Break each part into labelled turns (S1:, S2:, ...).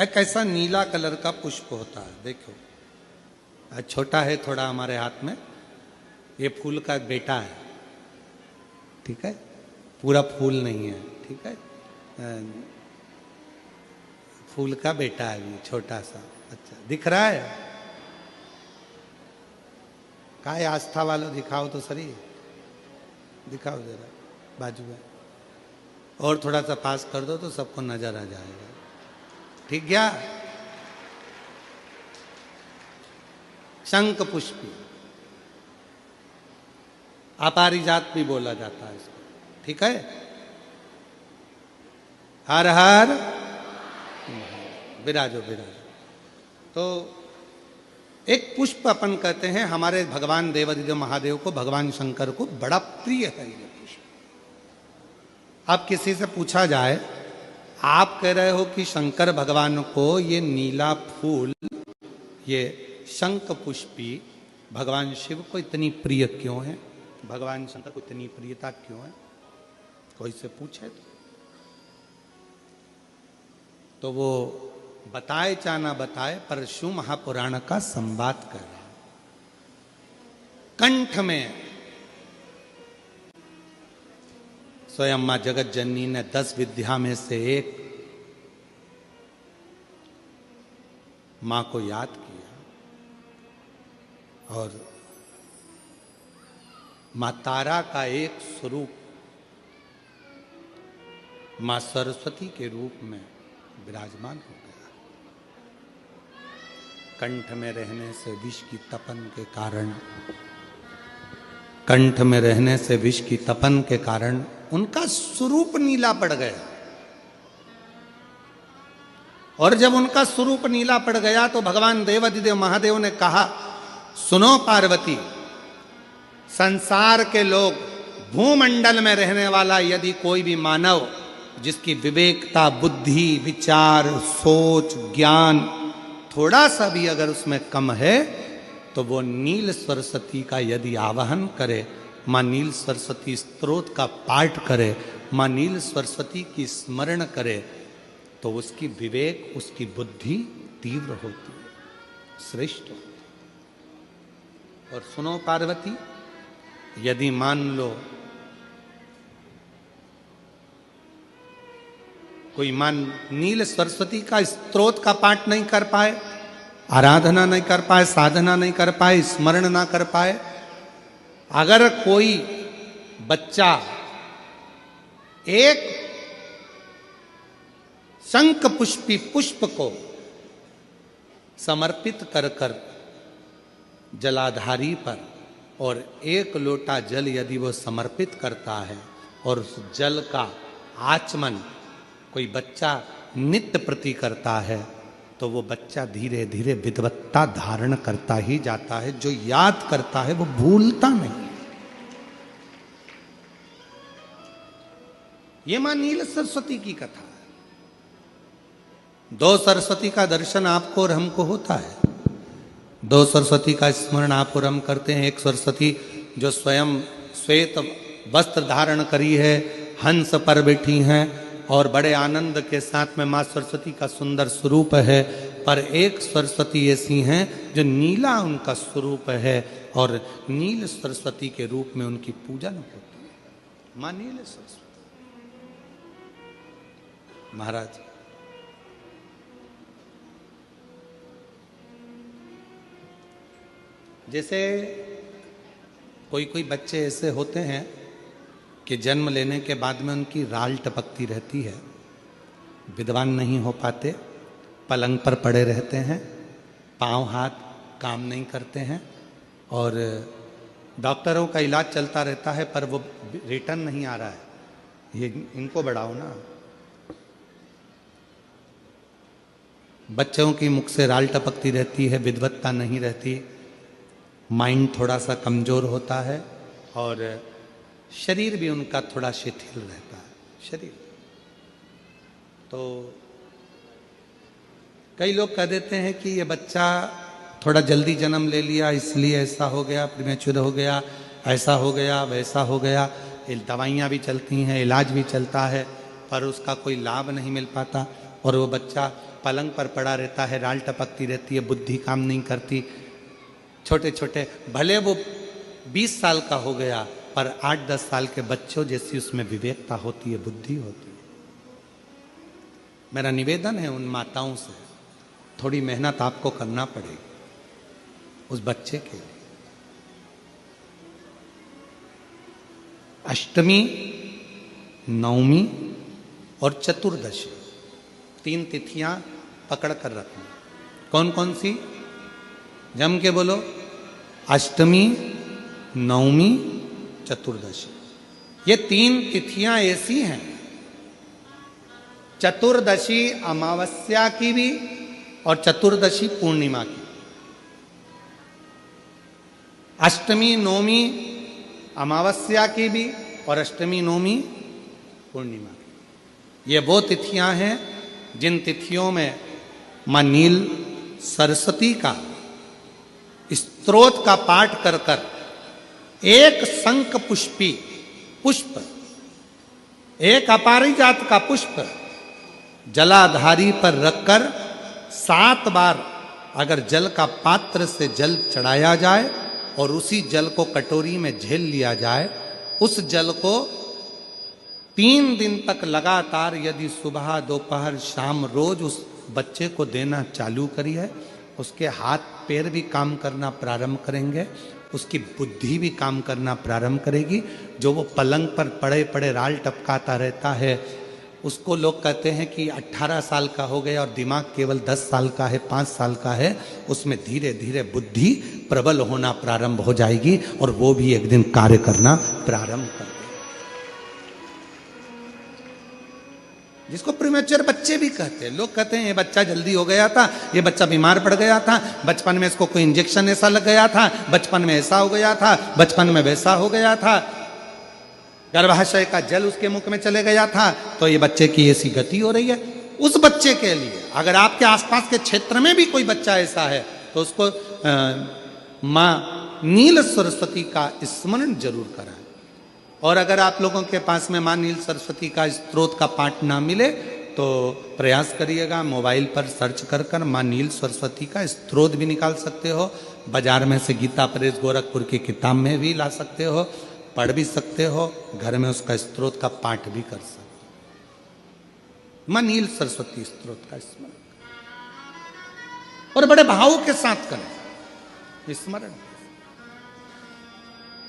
S1: एक ऐसा नीला कलर का पुष्प होता है, देखो आज छोटा है थोड़ा हमारे हाथ में, ये फूल का बेटा है, ठीक है, पूरा फूल नहीं है, ठीक है, फूल का बेटा है ये छोटा सा। अच्छा दिख रहा है? का है आस्था वालों, दिखाओ तो सही, दिखाओ जरा बाजू में, और थोड़ा सा पास कर दो तो सबको नजर आ जाएगा, ठीक क्या? शंख पुष्पी, अपारिजात भी बोला जाता है इसको, ठीक है। हर हर विराजो विराजो। तो एक पुष्प अपन कहते हैं, हमारे भगवान देवादिदेव महादेव को, भगवान शंकर को बड़ा प्रिय है ये पुष्प। अब किसी से पूछा जाए, आप कह रहे हो कि शंकर भगवान को ये नीला फूल, ये शंख पुष्पी भगवान शिव को इतनी प्रिय क्यों है, भगवान शंकर को इतनी प्रियता क्यों है, कोई से पूछे तो वो बताए चाहे ना बताए, पर शिव महापुराण का संवाद कर रहे हैं। कंठ में स्वयं मां जगत जननी ने 10 विद्या में से एक मां को याद किया, और मां तारा का एक स्वरूप मां सरस्वती के रूप में विराजमान हो गया। कंठ में रहने से विष की तपन के कारण, कंठ में रहने से विष की तपन के कारण उनका स्वरूप नीला पड़ गया। और जब उनका स्वरूप नीला पड़ गया तो भगवान देवादिदेव महादेव ने कहा, सुनो पार्वती, संसार के लोग, भूमंडल में रहने वाला यदि कोई भी मानव जिसकी विवेकता, बुद्धि, विचार, सोच, ज्ञान थोड़ा सा भी अगर उसमें कम है, तो वो नील सरस्वती का यदि आवाहन करे, मां नील सरस्वती स्तोत्र का पाठ करे, मां नील सरस्वती की स्मरण करे, तो उसकी विवेक, उसकी बुद्धि तीव्र होती है, श्रेष्ठ होती है। और सुनो पार्वती, यदि मान लो कोई मान नील सरस्वती का स्तोत्र का पाठ नहीं कर पाए, आराधना नहीं कर पाए, साधना नहीं कर पाए, स्मरण ना कर पाए, अगर कोई बच्चा एक शंख पुष्पी पुष्प को समर्पित कर कर जलाधारी पर, और 1 लोटा जल यदि वो समर्पित करता है और उस जल का आचमन कोई बच्चा नित्य प्रति करता है, तो वो बच्चा धीरे धीरे विद्वत्ता धारण करता ही जाता है। जो याद करता है वो भूलता नहीं। ये मां नील सरस्वती की कथा है। 2 सरस्वती का दर्शन आपको और हमको होता है, 2 सरस्वती का स्मरण आप और हम करते हैं। एक सरस्वती जो स्वयं श्वेत वस्त्र धारण करी है, हंस पर बैठी हैं और बड़े आनंद के साथ में मां सरस्वती का सुंदर स्वरूप है, पर एक सरस्वती ऐसी हैं जो नीला उनका स्वरूप है, और नील सरस्वती के रूप में उनकी पूजन होती है। मां नील सरस्वती महाराज, जैसे कोई कोई बच्चे ऐसे होते हैं कि जन्म लेने के बाद में उनकी राल टपकती रहती है, विद्वान नहीं हो पाते, पलंग पर पड़े रहते हैं, पांव हाथ काम नहीं करते हैं, और डॉक्टरों का इलाज चलता रहता है पर वो रिटर्न नहीं आ रहा है। ये इनको बढ़ाओ ना। बच्चों की मुख से राल टपकती रहती है, विद्वत्ता नहीं रहती, माइंड थोड़ा सा कमजोर होता है, और शरीर भी उनका थोड़ा शिथिल रहता है शरीर। तो कई लोग कह देते हैं कि ये बच्चा थोड़ा जल्दी जन्म ले लिया इसलिए ऐसा हो गया, प्रीमेच्योर हो गया, ऐसा हो गया, वैसा हो गया। दवाइयाँ भी चलती हैं, इलाज भी चलता है, पर उसका कोई लाभ नहीं मिल पाता, और वो बच्चा पलंग पर पड़ा रहता है, राल टपकती रहती है, बुद्धि काम नहीं करती। छोटे छोटे भले वो 20 साल का हो गया, पर 8-10 साल के बच्चों जैसी उसमें विवेकता होती है, बुद्धि होती है। मेरा निवेदन है उन माताओं से, थोड़ी मेहनत आपको करना पड़ेगी उस बच्चे के लिए। अष्टमी, नवमी और चतुर्दशी 3 तिथियां पकड़ कर रखना। कौन कौन सी? जम के बोलो। अष्टमी, नवमी, चतुर्दशी। ये 3 तिथियां ऐसी हैं, चतुर्दशी अमावस्या की भी और चतुर्दशी पूर्णिमा की। अष्टमी नवमी अमावस्या की भी और अष्टमी नवमी पूर्णिमा की। ये वो तिथियां हैं जिन तिथियों में मां नील सरस्वती का स्तोत्र का पाठ कर कर एक शंख पुष्पी पुष्प, एक अपारिजात का पुष्प जलाधारी पर रखकर 7 बार अगर जल का पात्र से जल चढ़ाया जाए और उसी जल को कटोरी में झेल लिया जाए, उस जल को 3 दिन तक लगातार यदि सुबह दोपहर शाम रोज उस बच्चे को देना चालू करिए, उसके हाथ पैर भी काम करना प्रारंभ करेंगे, उसकी बुद्धि भी काम करना प्रारंभ करेगी। जो वो पलंग पर पड़े पड़े राल टपकाता रहता है, उसको लोग कहते हैं कि 18 साल का हो गया और दिमाग केवल 10 साल का है, 5 साल का है, उसमें धीरे धीरे बुद्धि प्रबल होना प्रारंभ हो जाएगी और वो भी एक दिन कार्य करना प्रारंभ कर देगा। जिसको प्रीमेच्योर बच्चे भी कहते हैं। लोग कहते हैं ये बच्चा जल्दी हो गया था, ये बच्चा बीमार पड़ गया था, बचपन में इसको कोई इंजेक्शन ऐसा लग गया था, बचपन में ऐसा हो गया था, बचपन में वैसा हो गया था, गर्भाशय का जल उसके मुख में चले गया था, तो ये बच्चे की ऐसी गति हो रही है। उस बच्चे के लिए अगर आपके आसपास के क्षेत्र में भी कोई बच्चा ऐसा है तो उसको मां नील सरस्वती का स्मरण जरूर कराएं। और अगर आप लोगों के पास में मां नील सरस्वती का स्तोत्र का पाठ ना मिले तो प्रयास करिएगा, मोबाइल पर सर्च कर कर मां नील सरस्वती का स्तोत्र भी निकाल सकते हो। बाजार में से गीता प्रेस गोरखपुर की किताब में भी ला सकते हो, पढ़ भी सकते हो, घर में उसका स्तोत्र का पाठ भी कर सकते हो। मां नील सरस्वती स्तोत्र का स्मरण और बड़े भाव के साथ करें स्मरण।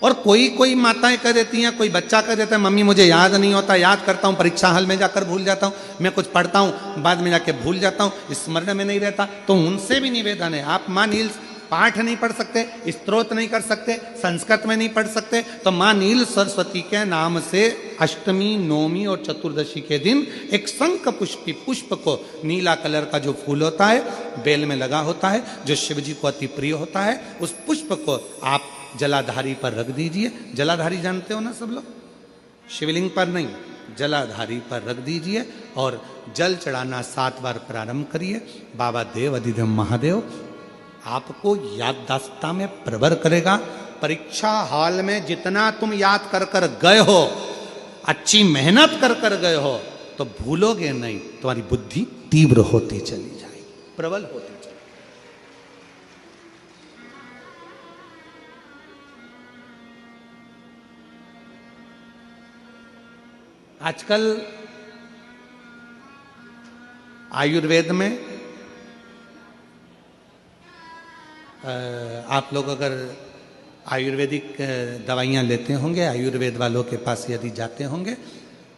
S1: और कोई माताएं कह देती हैं, कोई बच्चा कह देता है मम्मी मुझे याद नहीं होता, याद करता हूं परीक्षा हॉल में जाकर भूल जाता हूं, मैं कुछ पढ़ता हूं बाद में जाके भूल जाता हूं, स्मरण में नहीं रहता। तो उनसे भी निवेदन है, आप मां नील पाठ नहीं पढ़ सकते, स्तोत्र नहीं कर सकते, संस्कृत में नहीं पढ़ सकते, तो मां नील सरस्वती के नाम से अष्टमी, नवमी और चतुर्दशी के दिन एक शंख पुष्पी पुष्प को, नीला कलर का जो फूल होता है बेल में लगा होता है, जो शिव जी को अति प्रिय होता है, उस पुष्प को आप जलाधारी पर रख दीजिए। जलाधारी जानते हो ना सब लोग, शिवलिंग पर नहीं, जलाधारी पर रख दीजिए और जल चढ़ाना 7 बार प्रारंभ करिए। बाबा देव अधिदेव महादेव आपको याददाश्तता में प्रवर करेगा। परीक्षा हॉल में जितना तुम याद कर कर गए हो, अच्छी मेहनत कर कर गए हो, तो भूलोगे नहीं, तुम्हारी बुद्धि तीव्र होती चली जाएगी, प्रबल होती चली। आजकल आयुर्वेद में आप लोग अगर आयुर्वेदिक दवाइयाँ लेते होंगे, आयुर्वेद वालों के पास यदि जाते होंगे,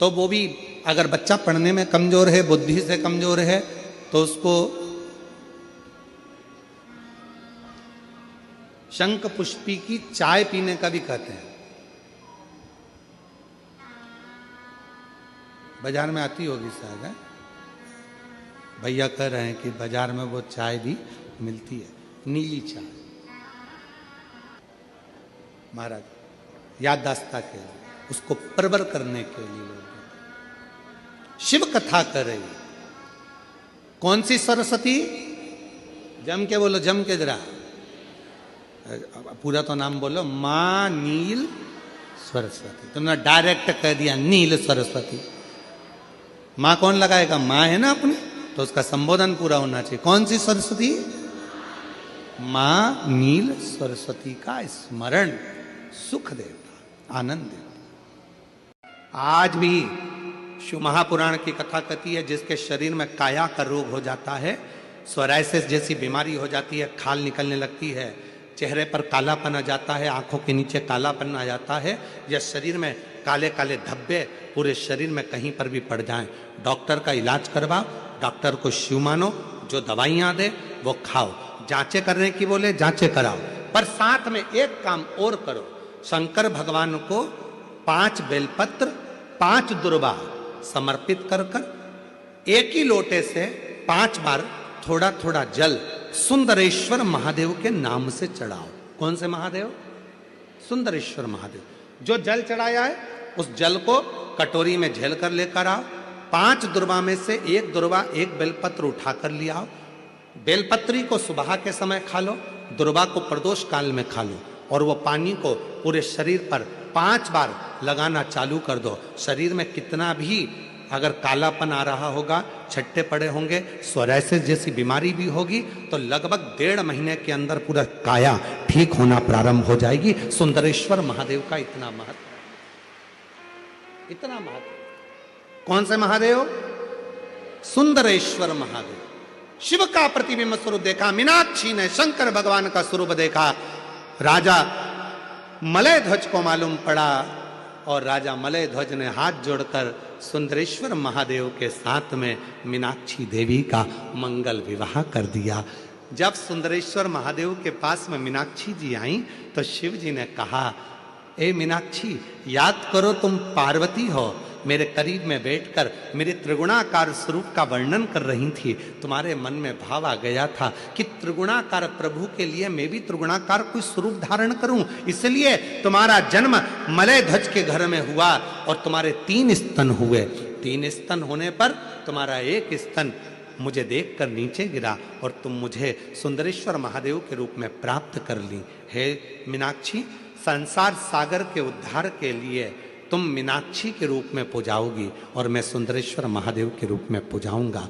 S1: तो वो भी अगर बच्चा पढ़ने में कमज़ोर है, बुद्धि से कमज़ोर है, तो उसको शंख पुष्पी की चाय पीने का भी कहते हैं। बाजार में आती होगी शायद, है भैया कह रहे हैं कि बाजार में वो चाय भी मिलती है, नीली चाय। महाराज याददाश्ता के लिए, उसको प्रबर करने के लिए लोग शिव कथा कर रही। कौन सी सरस्वती? जम के बोलो, जम के जरा, पूरा तो नाम बोलो, मां नील सरस्वती। तुमने डायरेक्ट कह दिया नील सरस्वती। मां कौन लगाएगा? मां है ना अपनी, तो उसका संबोधन पूरा होना चाहिए। कौन सी सरस्वती? मां नील सरस्वती का स्मरण सुख देता, आनंद देता। आज भी शिव महापुराण की कथा कहती है, जिसके शरीर में काया का रोग हो जाता है, सोराइसिस जैसी बीमारी हो जाती है, खाल निकलने लगती है, चेहरे पर कालापन आ जाता है, आंखों के नीचे कालापन आ जाता है, या शरीर में काले काले धब्बे पूरे शरीर में कहीं पर भी पड़ जाएं, डॉक्टर का इलाज करवाओ, डॉक्टर को शिव मानो, जो दवाइयां दे वो खाओ, जांचें करने की बोले जांचें कराओ, पर साथ में एक काम और करो, शंकर भगवान को 5 बेलपत्र 5 दुर्वा समर्पित कर कर एक ही लोटे से 5 बार थोड़ा थोड़ा जल सुंदरेश्वर महादेव के नाम से चढ़ाओ। कौन से महादेव? सुंदरेश्वर महादेव। जो जल चढ़ाया है उस जल को कटोरी में झेल कर लेकर आओ, 5 दुर्वा में से एक दुर्वा एक बेलपत्र उठा कर ले आओ, बेलपत्री को सुबह के समय खा लो, दुर्वा को प्रदोष काल में खा लो, और वो पानी को पूरे शरीर पर 5 बार लगाना चालू कर दो। शरीर में कितना भी अगर कालापन आ रहा होगा, छट्टे पड़े होंगे, सोराइसिस जैसी बीमारी भी होगी, तो लगभग 1.5 महीने के अंदर पूरा काया ठीक होना प्रारंभ हो जाएगी। सुंदरेश्वर महादेव का इतना महत्व, इतना महत्व। कौन से महादेव? सुंदरेश्वर महादेव। शिव का प्रतिबिंब स्वरूप देखा मीनाक्षी ने, शंकर भगवान का स्वरूप देखा, राजा मलय ध्वज को मालूम पड़ा, और राजा मलय ध्वज ने हाथ जोड़कर सुंदरेश्वर महादेव के साथ में मीनाक्षी देवी का मंगल विवाह कर दिया। जब सुंदरेश्वर महादेव के पास में मीनाक्षी जी आई तो शिव जी ने कहा, ए मीनाक्षी, याद करो तुम पार्वती हो, मेरे करीब में बैठकर मेरे त्रिगुणाकार स्वरूप का वर्णन कर रही थी, तुम्हारे मन में भाव आ गया था कि त्रिगुणाकार प्रभु के लिए मैं भी त्रिगुणाकार कोई स्वरूप धारण करूं, इसलिए तुम्हारा जन्म मलय ध्वज के घर में हुआ और तुम्हारे 3 स्तन हुए। 3 स्तन होने पर तुम्हारा एक स्तन मुझे देखकर नीचे गिरा और तुम मुझे सुंदरेश्वर महादेव के रूप में प्राप्त कर ली। हे मीनाक्षी, संसार सागर के उद्धार के लिए तुम मीनाक्षी के रूप में पूजाओगी और मैं सुंदरेश्वर महादेव के रूप में पूजाऊंगा।